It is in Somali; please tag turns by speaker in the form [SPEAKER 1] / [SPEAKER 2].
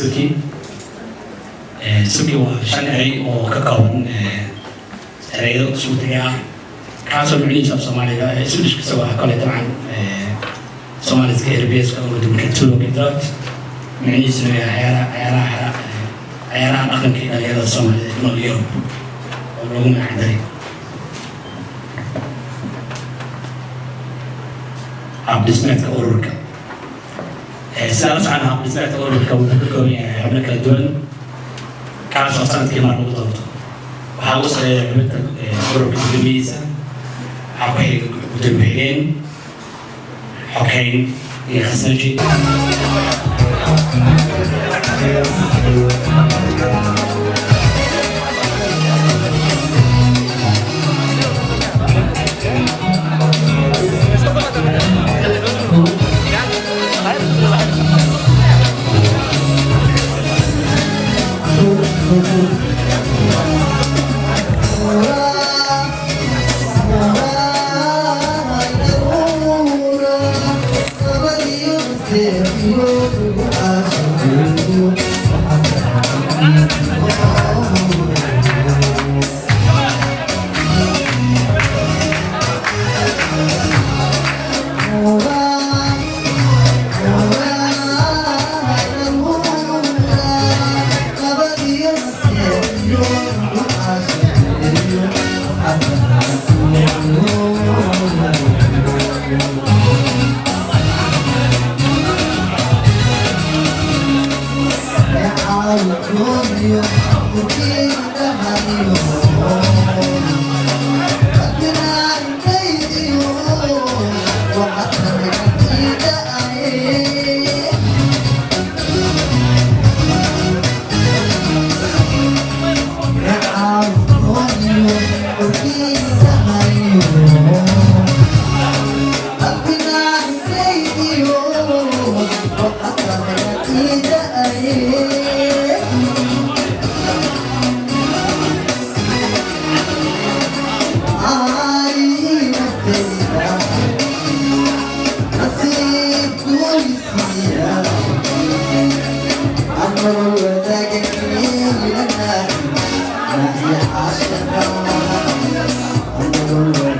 [SPEAKER 1] سوكي سوكي وشنعي وكاكاون erayada usoo tagaya kaasoo macnihiisa af Soomaaliga Swedish ka soo kale dabcan Soomaaliska RBS ka oo dib ka tulo midad macnihiisa ciyaaraha dhaqanka dhalinyarada Soomaalida ee nool Yurub oo lagu macdaray abdismeedka ururka sidaas aan abdismeedka ururka uu ka kooban yahay xubno kala duwan kaasoo sanadkii mar lagu doorto waxaa u sareeya xubinta ururka gudoomiyihiisa waxaa ku xiga gudoomiye xogeyn iyo khasnaji
[SPEAKER 2] I'm